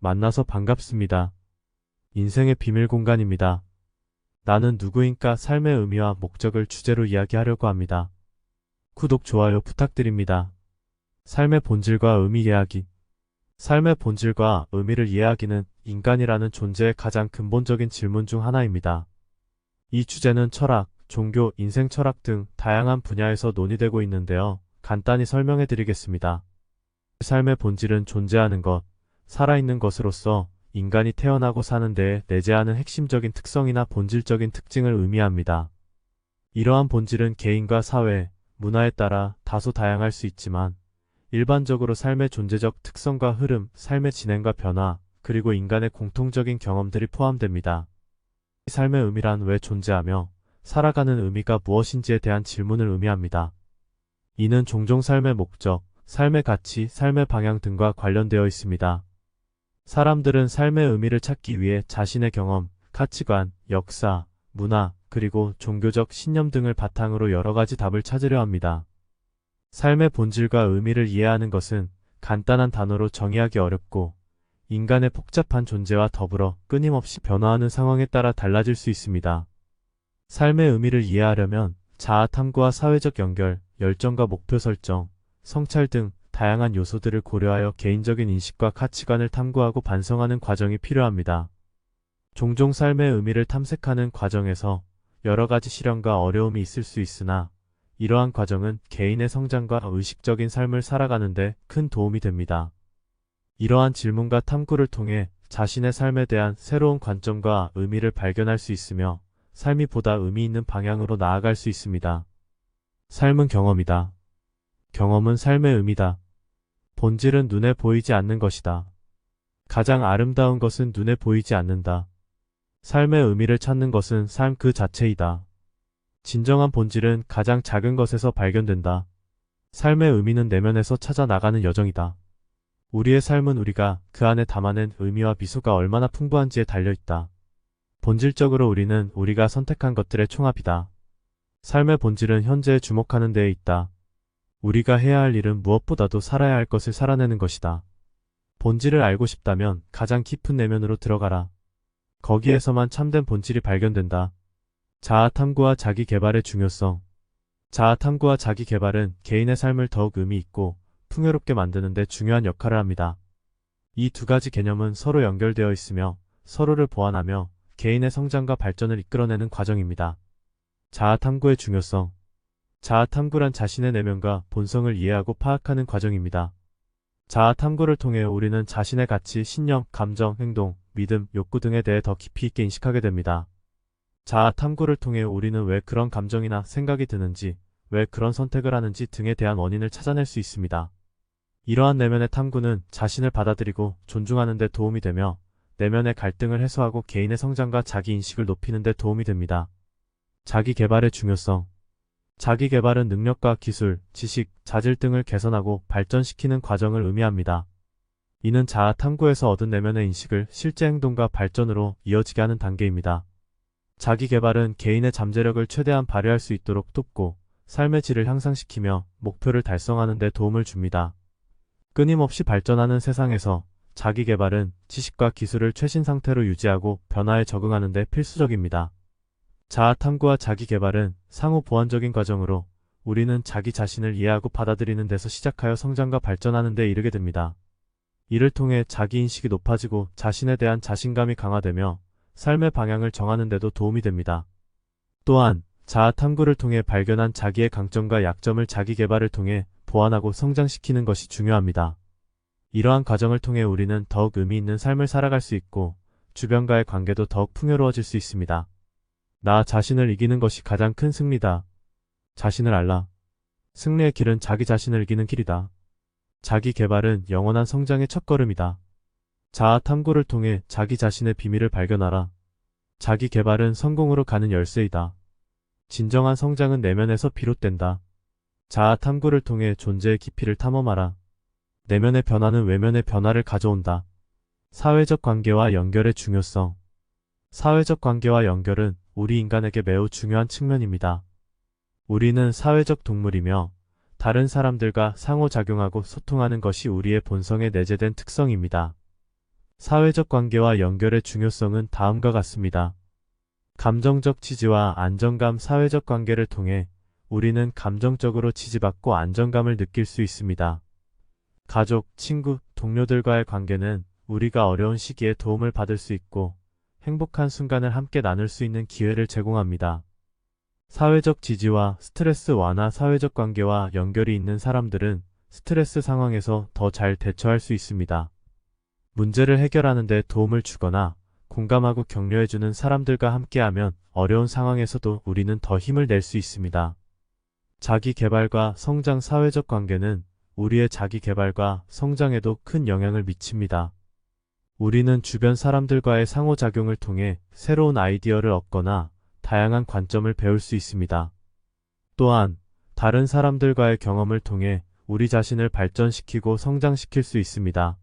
만나서 반갑습니다. 인생의 비밀 공간입니다. 나는 누구인가 삶의 의미와 목적을 주제로 이야기하려고 합니다. 구독, 좋아요 부탁드립니다. 삶의 본질과 의미 이야기. 삶의 본질과 의미를 이해하기는 인간이라는 존재의 가장 근본적인 질문 중 하나입니다. 이 주제는 철학, 종교, 인생 철학 등 다양한 분야에서 논의되고 있는데요. 간단히 설명해 드리겠습니다. 삶의 본질은 존재하는 것, 살아있는 것으로서 인간이 태어나고 사는 데에 내재하는 핵심적인 특성이나 본질적인 특징을 의미합니다. 이러한 본질은 개인과 사회, 문화에 따라 다소 다양할 수 있지만 일반적으로 삶의 존재적 특성과 흐름, 삶의 진행과 변화, 그리고 인간의 공통적인 경험들이 포함됩니다. 삶의 의미란 왜 존재하며 살아가는 의미가 무엇인지에 대한 질문을 의미합니다. 이는 종종 삶의 목적, 삶의 가치, 삶의 방향 등과 관련되어 있습니다. 사람들은 삶의 의미를 찾기 위해 자신의 경험, 가치관, 역사, 문화, 그리고 종교적 신념 등을 바탕으로 여러 가지 답을 찾으려 합니다. 삶의 본질과 의미를 이해하는 것은 간단한 단어로 정의하기 어렵고 인간의 복잡한 존재와 더불어 끊임없이 변화하는 상황에 따라 달라질 수 있습니다. 삶의 의미를 이해하려면 자아 탐구와 사회적 연결, 열정과 목표 설정, 성찰 등 다양한 요소들을 고려하여 개인적인 인식과 가치관을 탐구하고 반성하는 과정이 필요합니다. 종종 삶의 의미를 탐색하는 과정에서 여러 가지 시련과 어려움이 있을 수 있으나 이러한 과정은 개인의 성장과 의식적인 삶을 살아가는 데 큰 도움이 됩니다. 이러한 질문과 탐구를 통해 자신의 삶에 대한 새로운 관점과 의미를 발견할 수 있으며 삶이 보다 의미 있는 방향으로 나아갈 수 있습니다. 삶은 경험이다. 경험은 삶의 의미다. 본질은 눈에 보이지 않는 것이다. 가장 아름다운 것은 눈에 보이지 않는다. 삶의 의미를 찾는 것은 삶 그 자체이다. 진정한 본질은 가장 작은 것에서 발견된다. 삶의 의미는 내면에서 찾아 나가는 여정이다. 우리의 삶은 우리가 그 안에 담아낸 의미와 미소가 얼마나 풍부한지에 달려있다. 본질적으로 우리는 우리가 선택한 것들의 총합이다. 삶의 본질은 현재에 주목하는 데에 있다. 우리가 해야 할 일은 무엇보다도 살아야 할 것을 살아내는 것이다. 본질을 알고 싶다면 가장 깊은 내면으로 들어가라. 거기에서만 참된 본질이 발견된다. 자아 탐구와 자기 개발의 중요성. 자아 탐구와 자기 개발은 개인의 삶을 더욱 의미 있고 풍요롭게 만드는 데 중요한 역할을 합니다. 이 두 가지 개념은 서로 연결되어 있으며 서로를 보완하며 개인의 성장과 발전을 이끌어내는 과정입니다. 자아 탐구의 중요성. 자아 탐구란 자신의 내면과 본성을 이해하고 파악하는 과정입니다. 자아 탐구를 통해 우리는 자신의 가치, 신념, 감정, 행동, 믿음, 욕구 등에 대해 더 깊이 있게 인식하게 됩니다. 자아 탐구를 통해 우리는 왜 그런 감정이나 생각이 드는지, 왜 그런 선택을 하는지 등에 대한 원인을 찾아낼 수 있습니다. 이러한 내면의 탐구는 자신을 받아들이고 존중하는 데 도움이 되며 내면의 갈등을 해소하고 개인의 성장과 자기 인식을 높이는 데 도움이 됩니다. 자기 개발의 중요성. 자기 개발은 능력과 기술, 지식, 자질 등을 개선하고 발전시키는 과정을 의미합니다. 이는 자아 탐구에서 얻은 내면의 인식을 실제 행동과 발전으로 이어지게 하는 단계입니다. 자기 개발은 개인의 잠재력을 최대한 발휘할 수 있도록 돕고 삶의 질을 향상시키며 목표를 달성하는 데 도움을 줍니다. 끊임없이 발전하는 세상에서 자기 개발은 지식과 기술을 최신 상태로 유지하고 변화에 적응하는 데 필수적입니다. 자아 탐구와 자기 개발은 상호 보완적인 과정으로 우리는 자기 자신을 이해하고 받아들이는 데서 시작하여 성장과 발전하는 데 이르게 됩니다. 이를 통해 자기 인식이 높아지고 자신에 대한 자신감이 강화되며 삶의 방향을 정하는 데도 도움이 됩니다. 또한 자아 탐구를 통해 발견한 자기의 강점과 약점을 자기 개발을 통해 보완하고 성장시키는 것이 중요합니다. 이러한 과정을 통해 우리는 더욱 의미 있는 삶을 살아갈 수 있고 주변과의 관계도 더욱 풍요로워질 수 있습니다. 나 자신을 이기는 것이 가장 큰 승리다. 자신을 알라. 승리의 길은 자기 자신을 이기는 길이다. 자기 개발은 영원한 성장의 첫걸음이다. 자아 탐구를 통해 자기 자신의 비밀을 발견하라. 자기 개발은 성공으로 가는 열쇠이다. 진정한 성장은 내면에서 비롯된다. 자아 탐구를 통해 존재의 깊이를 탐험하라. 내면의 변화는 외면의 변화를 가져온다. 사회적 관계와 연결의 중요성. 사회적 관계와 연결은 우리 인간에게 매우 중요한 측면입니다. 우리는 사회적 동물이며 다른 사람들과 상호작용하고 소통하는 것이 우리의 본성에 내재된 특성입니다. 사회적 관계와 연결의 중요성은 다음과 같습니다. 감정적 지지와 안정감. 사회적 관계를 통해 우리는 감정적으로 지지받고 안정감을 느낄 수 있습니다. 가족, 친구, 동료들과의 관계는 우리가 어려운 시기에 도움을 받을 수 있고 행복한 순간을 함께 나눌 수 있는 기회를 제공합니다. 사회적 지지와 스트레스 완화. 사회적 관계와 연결이 있는 사람들은 스트레스 상황에서 더 잘 대처할 수 있습니다. 문제를 해결하는 데 도움을 주거나 공감하고 격려해주는 사람들과 함께하면 어려운 상황에서도 우리는 더 힘을 낼 수 있습니다. 자기 개발과 성장. 사회적 관계는 우리의 자기 개발과 성장에도 큰 영향을 미칩니다. 우리는 주변 사람들과의 상호작용을 통해 새로운 아이디어를 얻거나 다양한 관점을 배울 수 있습니다. 또한 다른 사람들과의 경험을 통해 우리 자신을 발전시키고 성장시킬 수 있습니다.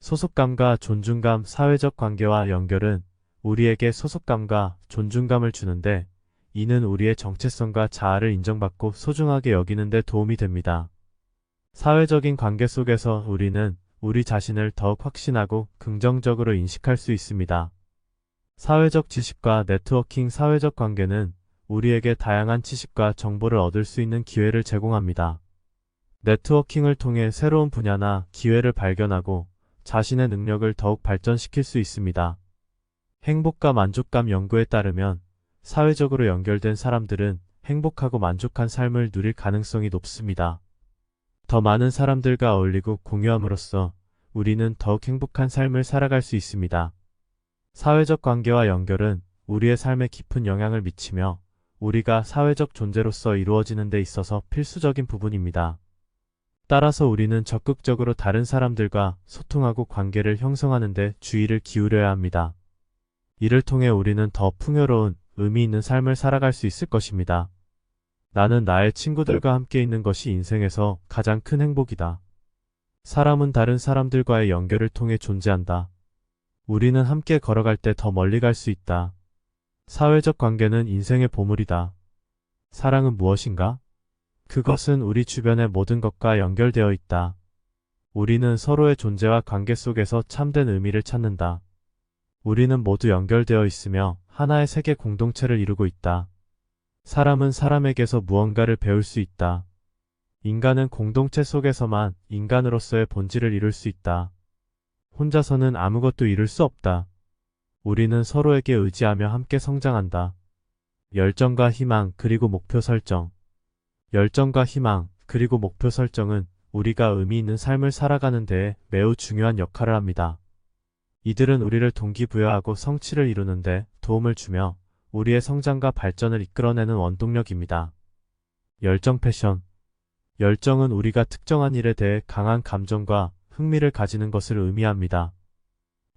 소속감과 존중감. 사회적 관계와 연결은 우리에게 소속감과 존중감을 주는데 이는 우리의 정체성과 자아를 인정받고 소중하게 여기는 데 도움이 됩니다. 사회적인 관계 속에서 우리는 우리 자신을 더욱 확신하고 긍정적으로 인식할 수 있습니다. 사회적 지식과 네트워킹. 사회적 관계는 우리에게 다양한 지식과 정보를 얻을 수 있는 기회를 제공합니다. 네트워킹을 통해 새로운 분야나 기회를 발견하고 자신의 능력을 더욱 발전시킬 수 있습니다. 행복과 만족감. 연구에 따르면 사회적으로 연결된 사람들은 행복하고 만족한 삶을 누릴 가능성이 높습니다. 더 많은 사람들과 어울리고 공유함으로써 우리는 더욱 행복한 삶을 살아갈 수 있습니다. 사회적 관계와 연결은 우리의 삶에 깊은 영향을 미치며 우리가 사회적 존재로서 이루어지는 데 있어서 필수적인 부분입니다. 따라서 우리는 적극적으로 다른 사람들과 소통하고 관계를 형성하는 데 주의를 기울여야 합니다. 이를 통해 우리는 더 풍요로운 의미 있는 삶을 살아갈 수 있을 것입니다. 나는 나의 친구들과 함께 있는 것이 인생에서 가장 큰 행복이다. 사람은 다른 사람들과의 연결을 통해 존재한다. 우리는 함께 걸어갈 때 더 멀리 갈 수 있다. 사회적 관계는 인생의 보물이다. 사랑은 무엇인가? 그것은 우리 주변의 모든 것과 연결되어 있다. 우리는 서로의 존재와 관계 속에서 참된 의미를 찾는다. 우리는 모두 연결되어 있으며 하나의 세계 공동체를 이루고 있다. 사람은 사람에게서 무언가를 배울 수 있다. 인간은 공동체 속에서만 인간으로서의 본질을 이룰 수 있다. 혼자서는 아무것도 이룰 수 없다. 우리는 서로에게 의지하며 함께 성장한다. 열정과 희망 그리고 목표 설정. 열정과 희망 그리고 목표 설정은 우리가 의미 있는 삶을 살아가는 데에 매우 중요한 역할을 합니다. 이들은 우리를 동기부여하고 성취를 이루는 데 도움을 주며 우리의 성장과 발전을 이끌어내는 원동력입니다. 열정. 패션. 열정은 우리가 특정한 일에 대해 강한 감정과 흥미를 가지는 것을 의미합니다.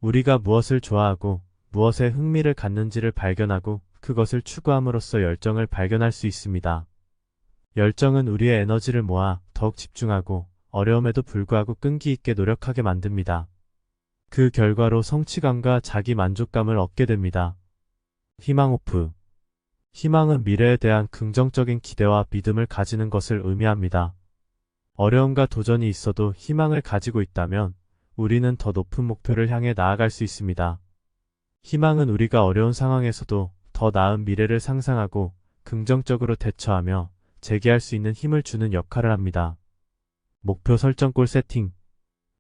우리가 무엇을 좋아하고 무엇에 흥미를 갖는지를 발견하고 그것을 추구함으로써 열정을 발견할 수 있습니다. 열정은 우리의 에너지를 모아 더욱 집중하고 어려움에도 불구하고 끈기 있게 노력하게 만듭니다. 그 결과로 성취감과 자기 만족감을 얻게 됩니다. 희망. 호프. 희망은 미래에 대한 긍정적인 기대와 믿음을 가지는 것을 의미합니다. 어려움과 도전이 있어도 희망을 가지고 있다면 우리는 더 높은 목표를 향해 나아갈 수 있습니다. 희망은 우리가 어려운 상황에서도 더 나은 미래를 상상하고 긍정적으로 대처하며 재기할 수 있는 힘을 주는 역할을 합니다. 목표 설정. 골 세팅.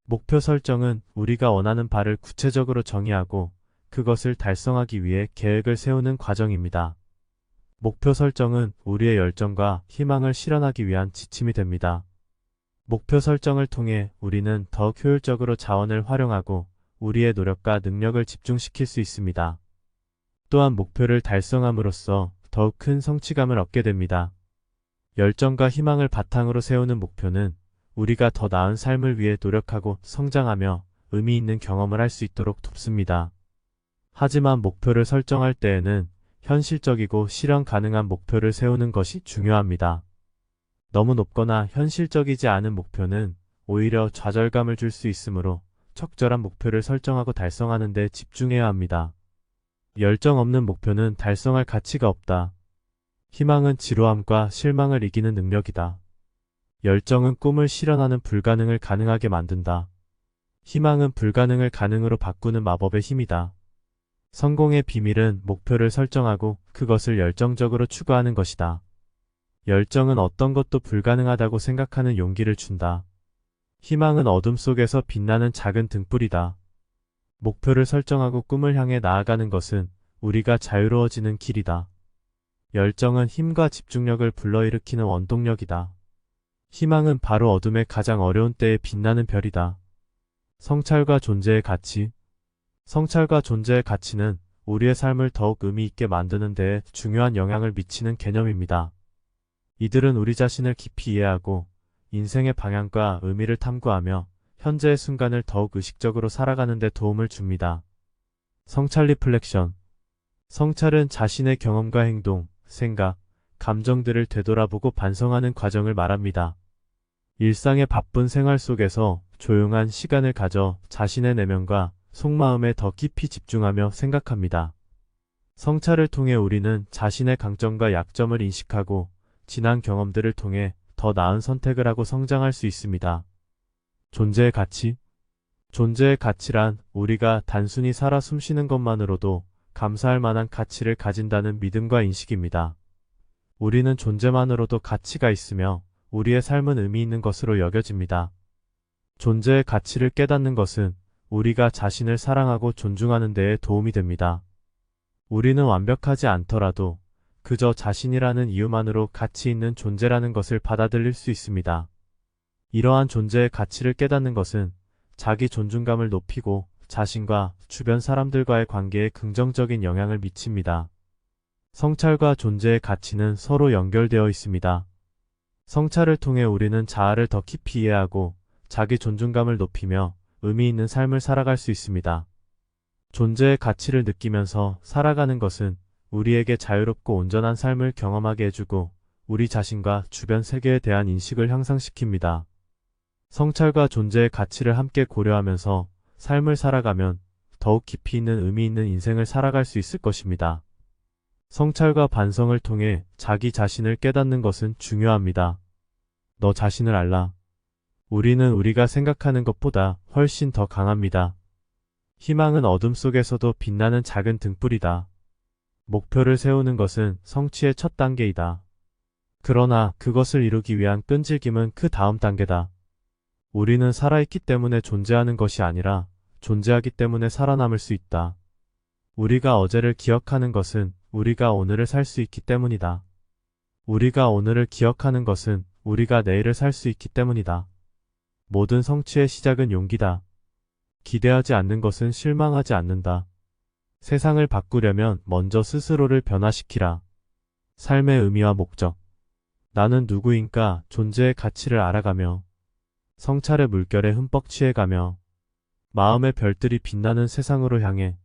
목표 설정은 우리가 원하는 바를 구체적으로 정의하고 그것을 달성하기 위해 계획을 세우는 과정입니다. 목표 설정은 우리의 열정과 희망을 실현하기 위한 지침이 됩니다. 목표 설정을 통해 우리는 더욱 효율적으로 자원을 활용하고 우리의 노력과 능력을 집중시킬 수 있습니다. 또한 목표를 달성함으로써 더욱 큰 성취감을 얻게 됩니다. 열정과 희망을 바탕으로 세우는 목표는 우리가 더 나은 삶을 위해 노력하고 성장하며 의미 있는 경험을 할 수 있도록 돕습니다. 하지만 목표를 설정할 때에는 현실적이고 실현 가능한 목표를 세우는 것이 중요합니다. 너무 높거나 현실적이지 않은 목표는 오히려 좌절감을 줄 수 있으므로 적절한 목표를 설정하고 달성하는 데 집중해야 합니다. 열정 없는 목표는 달성할 가치가 없다. 희망은 지루함과 실망을 이기는 능력이다. 열정은 꿈을 실현하는 불가능을 가능하게 만든다. 희망은 불가능을 가능으로 바꾸는 마법의 힘이다. 성공의 비밀은 목표를 설정하고 그것을 열정적으로 추구하는 것이다. 열정은 어떤 것도 불가능하다고 생각하는 용기를 준다. 희망은 어둠 속에서 빛나는 작은 등불이다. 목표를 설정하고 꿈을 향해 나아가는 것은 우리가 자유로워지는 길이다. 열정은 힘과 집중력을 불러일으키는 원동력이다. 희망은 바로 어둠의 가장 어려운 때에 빛나는 별이다. 성찰과 존재의 가치. 성찰과 존재의 가치는 우리의 삶을 더욱 의미 있게 만드는 데에 중요한 영향을 미치는 개념입니다. 이들은 우리 자신을 깊이 이해하고 인생의 방향과 의미를 탐구하며 현재의 순간을 더욱 의식적으로 살아가는 데 도움을 줍니다. 성찰 리플렉션. 성찰은 자신의 경험과 행동, 생각, 감정들을 되돌아보고 반성하는 과정을 말합니다. 일상의 바쁜 생활 속에서 조용한 시간을 가져 자신의 내면과 속마음에 더 깊이 집중하며 생각합니다. 성찰을 통해 우리는 자신의 강점과 약점을 인식하고 지난 경험들을 통해 더 나은 선택을 하고 성장할 수 있습니다. 존재의 가치. 존재의 가치란 우리가 단순히 살아 숨쉬는 것만으로도 감사할 만한 가치를 가진다는 믿음과 인식입니다. 우리는 존재만으로도 가치가 있으며 우리의 삶은 의미 있는 것으로 여겨집니다. 존재의 가치를 깨닫는 것은 우리가 자신을 사랑하고 존중하는 데에 도움이 됩니다. 우리는 완벽하지 않더라도 그저 자신이라는 이유만으로 가치 있는 존재라는 것을 받아들일 수 있습니다. 이러한 존재의 가치를 깨닫는 것은 자기 존중감을 높이고 자신과 주변 사람들과의 관계에 긍정적인 영향을 미칩니다. 성찰과 존재의 가치는 서로 연결되어 있습니다. 성찰을 통해 우리는 자아를 더 깊이 이해하고 자기 존중감을 높이며 의미 있는 삶을 살아갈 수 있습니다. 존재의 가치를 느끼면서 살아가는 것은 우리에게 자유롭고 온전한 삶을 경험하게 해주고 우리 자신과 주변 세계에 대한 인식을 향상시킵니다. 성찰과 존재의 가치를 함께 고려하면서 삶을 살아가면 더욱 깊이 있는 의미 있는 인생을 살아갈 수 있을 것입니다. 성찰과 반성을 통해 자기 자신을 깨닫는 것은 중요합니다. 너 자신을 알라. 우리는 우리가 생각하는 것보다 훨씬 더 강합니다. 희망은 어둠 속에서도 빛나는 작은 등불이다. 목표를 세우는 것은 성취의 첫 단계이다. 그러나 그것을 이루기 위한 끈질김은 그 다음 단계다. 우리는 살아있기 때문에 존재하는 것이 아니라 존재하기 때문에 살아남을 수 있다. 우리가 어제를 기억하는 것은 우리가 오늘을 살 수 있기 때문이다. 우리가 오늘을 기억하는 것은 우리가 내일을 살 수 있기 때문이다. 모든 성취의 시작은 용기다. 기대하지 않는 것은 실망하지 않는다. 세상을 바꾸려면 먼저 스스로를 변화시키라. 삶의 의미와 목적. 나는 누구인가 존재의 가치를 알아가며 성찰의 물결에 흠뻑 취해가며 마음의 별들이 빛나는 세상으로 향해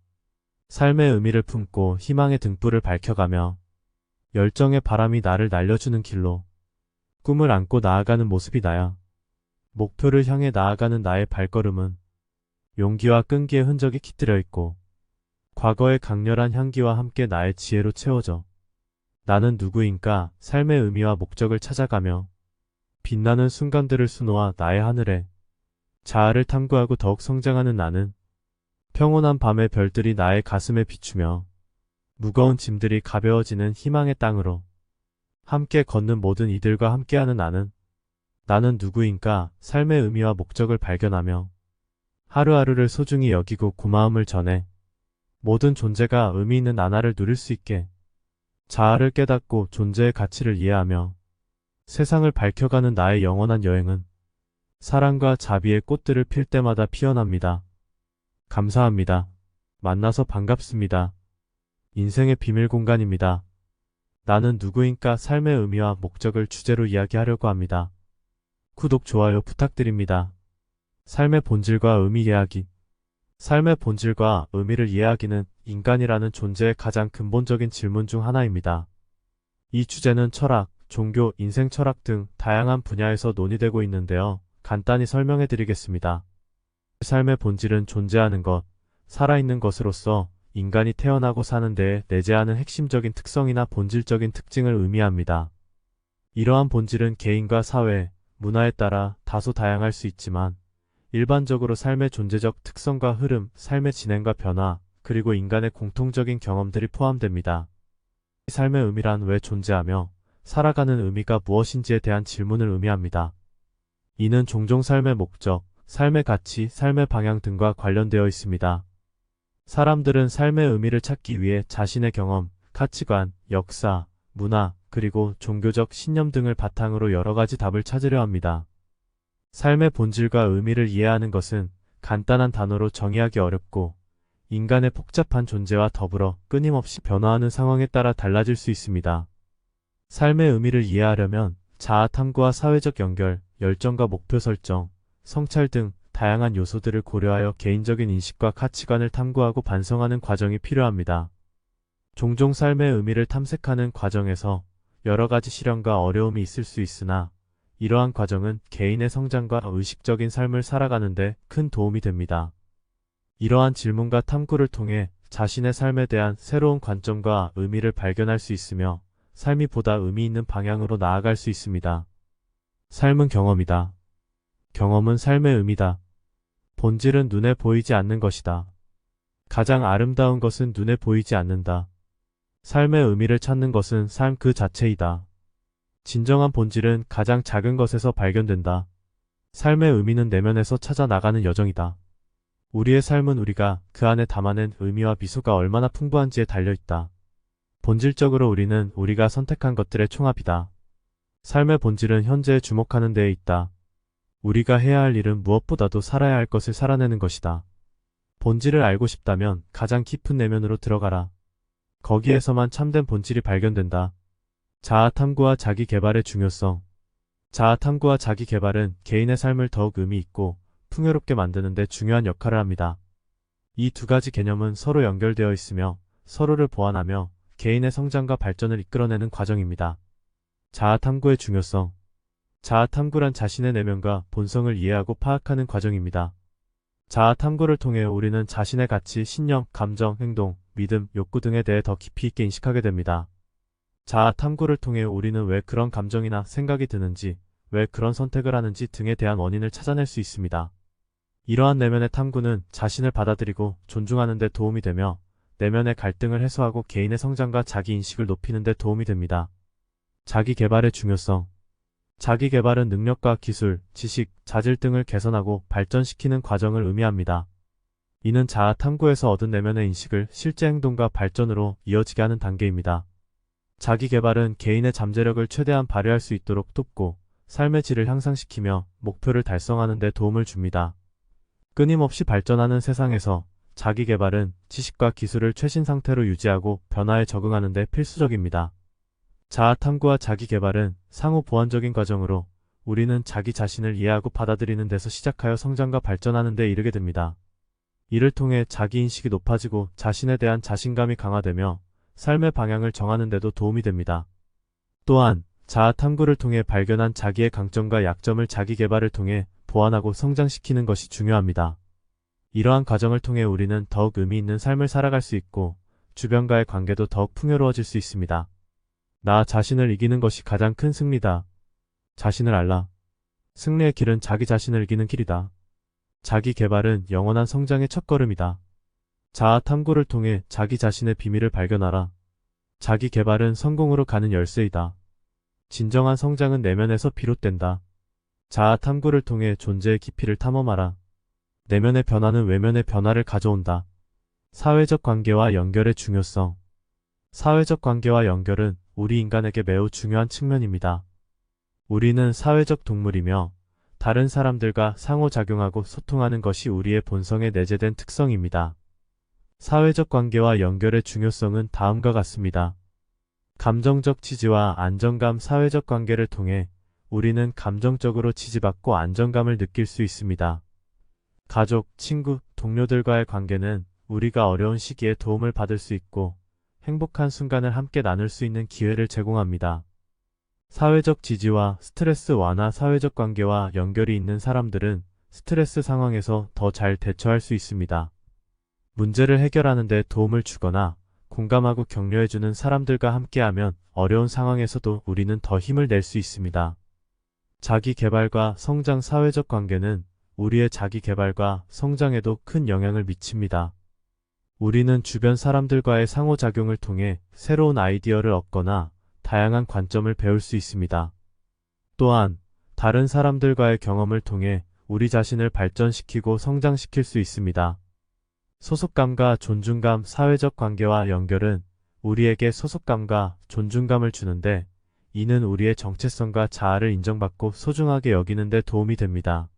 삶의 의미를 품고 희망의 등불을 밝혀가며 열정의 바람이 나를 날려주는 길로 꿈을 안고 나아가는 모습이 나야. 목표를 향해 나아가는 나의 발걸음은 용기와 끈기의 흔적이 깃들여 있고 과거의 강렬한 향기와 함께 나의 지혜로 채워져. 나는 누구인가 삶의 의미와 목적을 찾아가며 빛나는 순간들을 수놓아 나의 하늘에 자아를 탐구하고 더욱 성장하는 나는 평온한 밤의 별들이 나의 가슴에 비추며 무거운 짐들이 가벼워지는 희망의 땅으로 함께 걷는 모든 이들과 함께하는 나는 누구인가 삶의 의미와 목적을 발견하며 하루하루를 소중히 여기고 고마움을 전해 모든 존재가 의미 있는 나날을 누릴 수 있게 자아를 깨닫고 존재의 가치를 이해하며 세상을 밝혀가는 나의 영원한 여행은 사랑과 자비의 꽃들을 필 때마다 피어납니다. 감사합니다. 만나서 반갑습니다. 인생의 비밀 공간입니다. 나는 누구인가 삶의 의미와 목적을 주제로 이야기하려고 합니다. 구독, 좋아요 부탁드립니다. 삶의 본질과 의미 이야기. 삶의 본질과 의미를 이해하기는 인간이라는 존재의 가장 근본적인 질문 중 하나입니다. 이 주제는 철학, 종교, 인생 철학 등 다양한 분야에서 논의되고 있는데요. 간단히 설명해 드리겠습니다. 삶의 본질은 존재하는 것, 살아있는 것으로서 인간이 태어나고 사는 데에 내재하는 핵심적인 특성이나 본질적인 특징을 의미합니다. 이러한 본질은 개인과 사회, 문화에 따라 다소 다양할 수 있지만 일반적으로 삶의 존재적 특성과 흐름, 삶의 진행과 변화, 그리고 인간의 공통적인 경험들이 포함됩니다. 삶의 의미란 왜 존재하며 살아가는 의미가 무엇인지에 대한 질문을 의미합니다. 이는 종종 삶의 목적, 삶의 가치, 삶의 방향 등과 관련되어 있습니다. 사람들은 삶의 의미를 찾기 위해 자신의 경험, 가치관, 역사, 문화, 그리고 종교적 신념 등을 바탕으로 여러 가지 답을 찾으려 합니다. 삶의 본질과 의미를 이해하는 것은 간단한 단어로 정의하기 어렵고 인간의 복잡한 존재와 더불어 끊임없이 변화하는 상황에 따라 달라질 수 있습니다. 삶의 의미를 이해하려면 자아 탐구와 사회적 연결, 열정과 목표 설정, 성찰 등 다양한 요소들을 고려하여 개인적인 인식과 가치관을 탐구하고 반성하는 과정이 필요합니다. 종종 삶의 의미를 탐색하는 과정에서 여러 가지 시련과 어려움이 있을 수 있으나 이러한 과정은 개인의 성장과 의식적인 삶을 살아가는 데 큰 도움이 됩니다. 이러한 질문과 탐구를 통해 자신의 삶에 대한 새로운 관점과 의미를 발견할 수 있으며 삶이 보다 의미 있는 방향으로 나아갈 수 있습니다. 삶은 경험이다. 경험은 삶의 의미다. 본질은 눈에 보이지 않는 것이다. 가장 아름다운 것은 눈에 보이지 않는다. 삶의 의미를 찾는 것은 삶 그 자체이다. 진정한 본질은 가장 작은 것에서 발견된다. 삶의 의미는 내면에서 찾아 나가는 여정이다. 우리의 삶은 우리가 그 안에 담아낸 의미와 미소가 얼마나 풍부한지에 달려있다. 본질적으로 우리는 우리가 선택한 것들의 총합이다. 삶의 본질은 현재에 주목하는 데에 있다. 우리가 해야 할 일은 무엇보다도 살아야 할 것을 살아내는 것이다. 본질을 알고 싶다면 가장 깊은 내면으로 들어가라. 거기에서만 참된 본질이 발견된다. 자아 탐구와 자기 개발의 중요성. 자아 탐구와 자기 개발은 개인의 삶을 더욱 의미 있고 풍요롭게 만드는 데 중요한 역할을 합니다. 이 두 가지 개념은 서로 연결되어 있으며 서로를 보완하며 개인의 성장과 발전을 이끌어내는 과정입니다. 자아 탐구의 중요성. 자아 탐구란 자신의 내면과 본성을 이해하고 파악하는 과정입니다. 자아 탐구를 통해 우리는 자신의 가치, 신념, 감정, 행동, 믿음, 욕구 등에 대해 더 깊이 있게 인식하게 됩니다. 자아 탐구를 통해 우리는 왜 그런 감정이나 생각이 드는지, 왜 그런 선택을 하는지 등에 대한 원인을 찾아낼 수 있습니다. 이러한 내면의 탐구는 자신을 받아들이고 존중하는 데 도움이 되며 내면의 갈등을 해소하고 개인의 성장과 자기 인식을 높이는 데 도움이 됩니다. 자기 개발의 중요성. 자기 개발은 능력과 기술, 지식, 자질 등을 개선하고 발전시키는 과정을 의미합니다. 이는 자아 탐구에서 얻은 내면의 인식을 실제 행동과 발전으로 이어지게 하는 단계입니다. 자기 개발은 개인의 잠재력을 최대한 발휘할 수 있도록 돕고 삶의 질을 향상시키며 목표를 달성하는 데 도움을 줍니다. 끊임없이 발전하는 세상에서 자기 개발은 지식과 기술을 최신 상태로 유지하고 변화에 적응하는 데 필수적입니다. 자아 탐구와 자기 개발은 상호 보완적인 과정으로 우리는 자기 자신을 이해하고 받아들이는 데서 시작하여 성장과 발전하는 데 이르게 됩니다. 이를 통해 자기 인식이 높아지고 자신에 대한 자신감이 강화되며 삶의 방향을 정하는 데도 도움이 됩니다. 또한 자아 탐구를 통해 발견한 자기의 강점과 약점을 자기 개발을 통해 보완하고 성장시키는 것이 중요합니다. 이러한 과정을 통해 우리는 더욱 의미 있는 삶을 살아갈 수 있고 주변과의 관계도 더욱 풍요로워질 수 있습니다. 나 자신을 이기는 것이 가장 큰 승리다. 자신을 알라. 승리의 길은 자기 자신을 이기는 길이다. 자기 개발은 영원한 성장의 첫걸음이다. 자아 탐구를 통해 자기 자신의 비밀을 발견하라. 자기 개발은 성공으로 가는 열쇠이다. 진정한 성장은 내면에서 비롯된다. 자아 탐구를 통해 존재의 깊이를 탐험하라. 내면의 변화는 외면의 변화를 가져온다. 사회적 관계와 연결의 중요성. 사회적 관계와 연결은 우리 인간에게 매우 중요한 측면입니다. 우리는 사회적 동물이며 다른 사람들과 상호작용하고 소통하는 것이 우리의 본성에 내재된 특성입니다. 사회적 관계와 연결의 중요성은 다음과 같습니다. 감정적 지지와 안정감. 사회적 관계를 통해 우리는 감정적으로 지지받고 안정감을 느낄 수 있습니다. 가족, 친구, 동료들과의 관계는 우리가 어려운 시기에 도움을 받을 수 있고 행복한 순간을 함께 나눌 수 있는 기회를 제공합니다. 사회적 지지와 스트레스 완화. 사회적 관계와 연결이 있는 사람들은 스트레스 상황에서 더 잘 대처할 수 있습니다. 문제를 해결하는 데 도움을 주거나 공감하고 격려해주는 사람들과 함께하면 어려운 상황에서도 우리는 더 힘을 낼 수 있습니다. 자기 개발과 성장. 사회적 관계는 우리의 자기 개발과 성장에도 큰 영향을 미칩니다. 우리는 주변 사람들과의 상호작용을 통해 새로운 아이디어를 얻거나 다양한 관점을 배울 수 있습니다. 또한 다른 사람들과의 경험을 통해 우리 자신을 발전시키고 성장시킬 수 있습니다. 소속감과 존중감, 사회적 관계와 연결은 우리에게 소속감과 존중감을 주는데, 이는 우리의 정체성과 자아를 인정받고 소중하게 여기는 데 도움이 됩니다.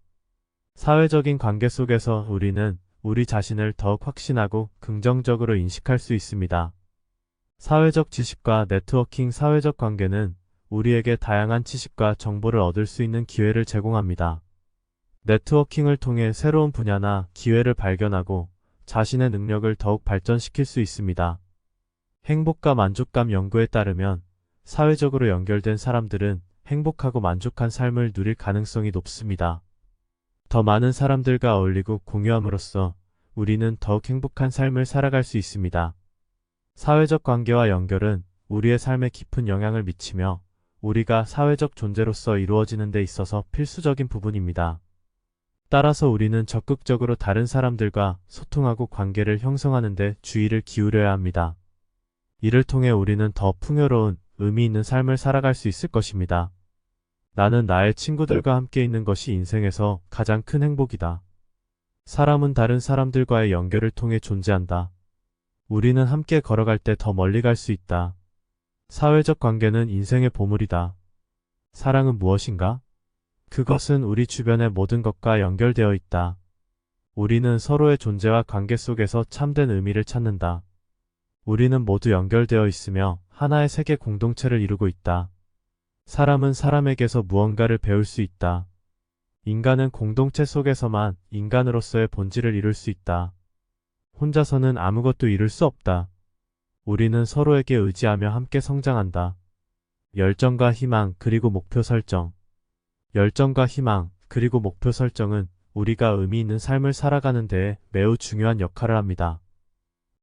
사회적인 관계 속에서 우리는 우리 자신을 더욱 확신하고 긍정적으로 인식할 수 있습니다. 사회적 지식과 네트워킹, 사회적 관계는 우리에게 다양한 지식과 정보를 얻을 수 있는 기회를 제공합니다. 네트워킹을 통해 새로운 분야나 기회를 발견하고 자신의 능력을 더욱 발전시킬 수 있습니다. 행복과 만족감 연구에 따르면 사회적으로 연결된 사람들은 행복하고 만족한 삶을 누릴 가능성이 높습니다. 더 많은 사람들과 어울리고 공유함으로써 우리는 더욱 행복한 삶을 살아갈 수 있습니다. 사회적 관계와 연결은 우리의 삶에 깊은 영향을 미치며 우리가 사회적 존재로서 이루어지는 데 있어서 필수적인 부분입니다. 따라서 우리는 적극적으로 다른 사람들과 소통하고 관계를 형성하는 데 주의를 기울여야 합니다. 이를 통해 우리는 더 풍요로운, 의미 있는 삶을 살아갈 수 있을 것입니다. 나는 나의 친구들과 함께 있는 것이 인생에서 가장 큰 행복이다. 사람은 다른 사람들과의 연결을 통해 존재한다. 우리는 함께 걸어갈 때 더 멀리 갈 수 있다. 사회적 관계는 인생의 보물이다. 사랑은 무엇인가? 그것은 우리 주변의 모든 것과 연결되어 있다. 우리는 서로의 존재와 관계 속에서 참된 의미를 찾는다. 우리는 모두 연결되어 있으며 하나의 세계 공동체를 이루고 있다. 사람은 사람에게서 무언가를 배울 수 있다. 인간은 공동체 속에서만 인간으로서의 본질을 이룰 수 있다. 혼자서는 아무것도 이룰 수 없다. 우리는 서로에게 의지하며 함께 성장한다. 열정과 희망 그리고 목표 설정. 열정과 희망 그리고 목표 설정은 우리가 의미 있는 삶을 살아가는 데에 매우 중요한 역할을 합니다.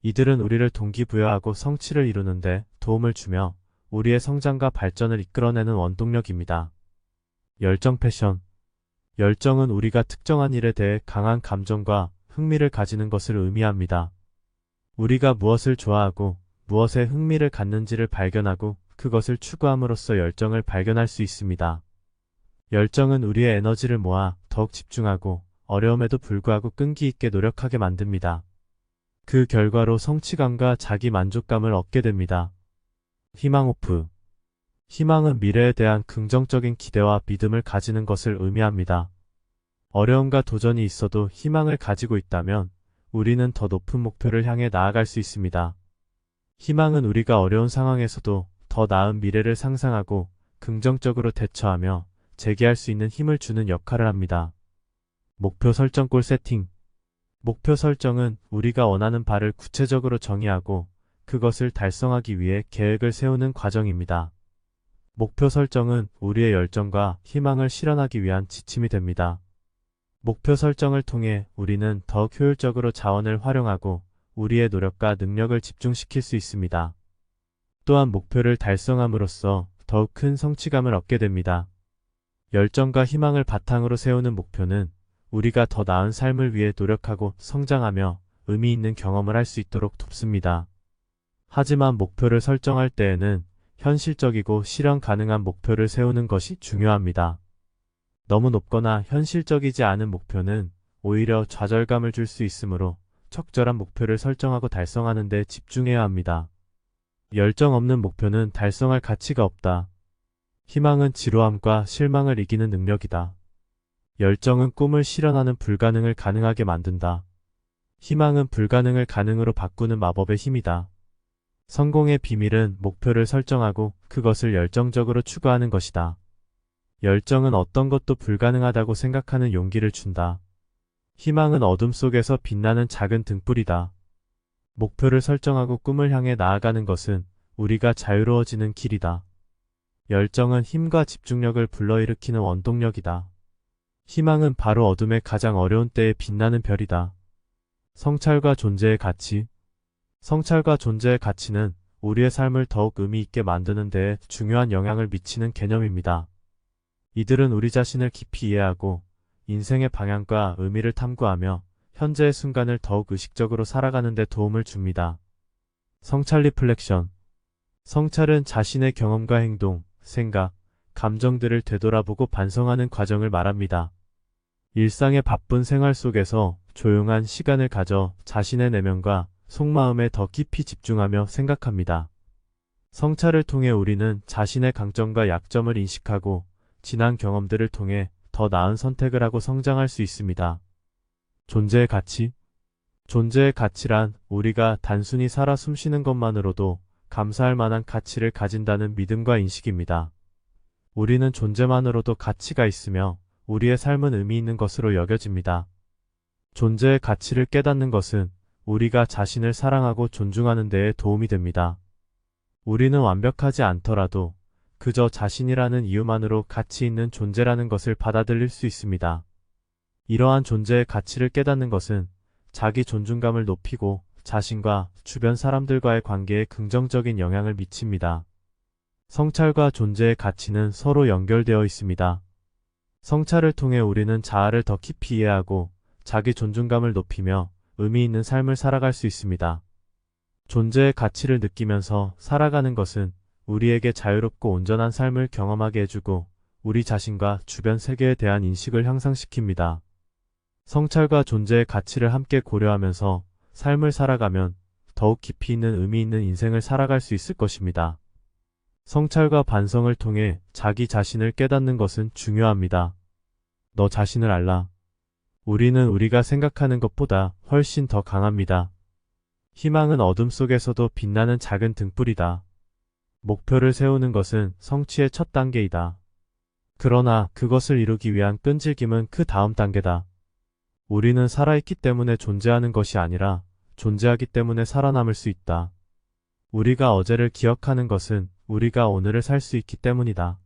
이들은 우리를 동기부여하고 성취를 이루는 데 도움을 주며 우리의 성장과 발전을 이끌어내는 원동력입니다. 열정, 패션. 열정은 우리가 특정한 일에 대해 강한 감정과 흥미를 가지는 것을 의미합니다. 우리가 무엇을 좋아하고 무엇에 흥미를 갖는지를 발견하고 그것을 추구함으로써 열정을 발견할 수 있습니다. 열정은 우리의 에너지를 모아 더욱 집중하고 어려움에도 불구하고 끈기 있게 노력하게 만듭니다. 그 결과로 성취감과 자기 만족감을 얻게 됩니다. 희망, 호프. 희망은 미래에 대한 긍정적인 기대와 믿음을 가지는 것을 의미합니다. 어려움과 도전이 있어도 희망을 가지고 있다면 우리는 더 높은 목표를 향해 나아갈 수 있습니다. 희망은 우리가 어려운 상황에서도 더 나은 미래를 상상하고 긍정적으로 대처하며 재기할 수 있는 힘을 주는 역할을 합니다. 목표 설정, 골 세팅. 목표 설정은 우리가 원하는 바를 구체적으로 정의하고 그것을 달성하기 위해 계획을 세우는 과정입니다. 목표 설정은 우리의 열정과 희망을 실현하기 위한 지침이 됩니다. 목표 설정을 통해 우리는 더욱 효율적으로 자원을 활용하고 우리의 노력과 능력을 집중시킬 수 있습니다. 또한 목표를 달성함으로써 더욱 큰 성취감을 얻게 됩니다. 열정과 희망을 바탕으로 세우는 목표는 우리가 더 나은 삶을 위해 노력하고 성장하며 의미 있는 경험을 할 수 있도록 돕습니다. 하지만 목표를 설정할 때에는 현실적이고 실현 가능한 목표를 세우는 것이 중요합니다. 너무 높거나 현실적이지 않은 목표는 오히려 좌절감을 줄 수 있으므로 적절한 목표를 설정하고 달성하는 데 집중해야 합니다. 열정 없는 목표는 달성할 가치가 없다. 희망은 지루함과 실망을 이기는 능력이다. 열정은 꿈을 실현하는 불가능을 가능하게 만든다. 희망은 불가능을 가능으로 바꾸는 마법의 힘이다. 성공의 비밀은 목표를 설정하고 그것을 열정적으로 추구하는 것이다. 열정은 어떤 것도 불가능하다고 생각하는 용기를 준다. 희망은 어둠 속에서 빛나는 작은 등불이다. 목표를 설정하고 꿈을 향해 나아가는 것은 우리가 자유로워지는 길이다. 열정은 힘과 집중력을 불러일으키는 원동력이다. 희망은 바로 어둠의 가장 어려운 때에 빛나는 별이다. 성찰과 존재의 가치. 성찰과 존재의 가치는 우리의 삶을 더욱 의미 있게 만드는 데에 중요한 영향을 미치는 개념입니다. 이들은 우리 자신을 깊이 이해하고 인생의 방향과 의미를 탐구하며 현재의 순간을 더욱 의식적으로 살아가는 데 도움을 줍니다. 성찰 리플렉션. 성찰은 자신의 경험과 행동, 생각, 감정들을 되돌아보고 반성하는 과정을 말합니다. 일상의 바쁜 생활 속에서 조용한 시간을 가져 자신의 내면과 속마음에 더 깊이 집중하며 생각합니다. 성찰을 통해 우리는 자신의 강점과 약점을 인식하고 지난 경험들을 통해 더 나은 선택을 하고 성장할 수 있습니다. 존재의 가치. 존재의 가치란 우리가 단순히 살아 숨쉬는 것만으로도 감사할 만한 가치를 가진다는 믿음과 인식입니다. 우리는 존재만으로도 가치가 있으며 우리의 삶은 의미 있는 것으로 여겨집니다. 존재의 가치를 깨닫는 것은 우리가 자신을 사랑하고 존중하는 데에 도움이 됩니다. 우리는 완벽하지 않더라도 그저 자신이라는 이유만으로 가치 있는 존재라는 것을 받아들일 수 있습니다. 이러한 존재의 가치를 깨닫는 것은 자기 존중감을 높이고 자신과 주변 사람들과의 관계에 긍정적인 영향을 미칩니다. 성찰과 존재의 가치는 서로 연결되어 있습니다. 성찰을 통해 우리는 자아를 더 깊이 이해하고 자기 존중감을 높이며 의미 있는 삶을 살아갈 수 있습니다. 존재의 가치를 느끼면서 살아가는 것은 우리에게 자유롭고 온전한 삶을 경험하게 해주고 우리 자신과 주변 세계에 대한 인식을 향상시킵니다. 성찰과 존재의 가치를 함께 고려하면서 삶을 살아가면 더욱 깊이 있는 의미 있는 인생을 살아갈 수 있을 것입니다. 성찰과 반성을 통해 자기 자신을 깨닫는 것은 중요합니다. 너 자신을 알라. 우리는 우리가 생각하는 것보다 훨씬 더 강합니다. 희망은 어둠 속에서도 빛나는 작은 등불이다. 목표를 세우는 것은 성취의 첫 단계이다. 그러나 그것을 이루기 위한 끈질김은 그 다음 단계다. 우리는 살아있기 때문에 존재하는 것이 아니라 존재하기 때문에 살아남을 수 있다. 우리가 어제를 기억하는 것은 우리가 오늘을 살 수 있기 때문이다.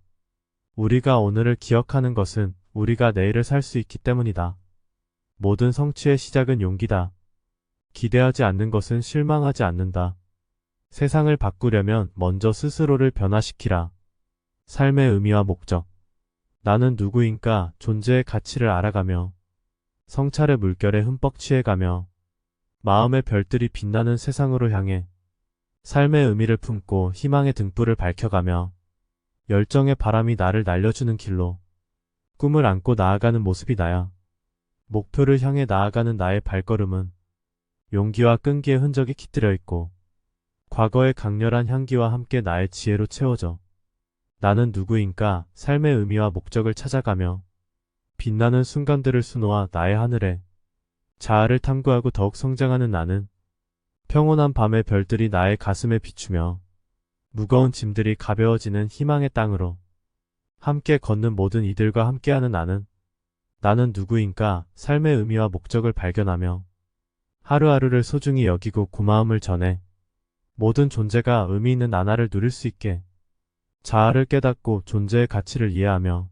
우리가 오늘을 기억하는 것은 우리가 내일을 살 수 있기 때문이다. 모든 성취의 시작은 용기다. 기대하지 않는 것은 실망하지 않는다. 세상을 바꾸려면 먼저 스스로를 변화시키라. 삶의 의미와 목적. 나는 누구인가 존재의 가치를 알아가며 성찰의 물결에 흠뻑 취해가며 마음의 별들이 빛나는 세상으로 향해 삶의 의미를 품고 희망의 등불을 밝혀가며 열정의 바람이 나를 날려주는 길로 꿈을 안고 나아가는 모습이 나야. 목표를 향해 나아가는 나의 발걸음은 용기와 끈기의 흔적이 깃들여 있고 과거의 강렬한 향기와 함께 나의 지혜로 채워져. 나는 누구인가 삶의 의미와 목적을 찾아가며 빛나는 순간들을 수놓아 나의 하늘에 자아를 탐구하고 더욱 성장하는 나는 평온한 밤의 별들이 나의 가슴에 비추며 무거운 짐들이 가벼워지는 희망의 땅으로 함께 걷는 모든 이들과 함께하는 나는 누구인가 삶의 의미와 목적을 발견하며 하루하루를 소중히 여기고 고마움을 전해 모든 존재가 의미 있는 나날을 누릴 수 있게 자아를 깨닫고 존재의 가치를 이해하며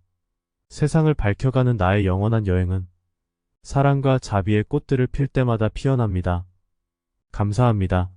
세상을 밝혀가는 나의 영원한 여행은 사랑과 자비의 꽃들을 필 때마다 피어납니다. 감사합니다.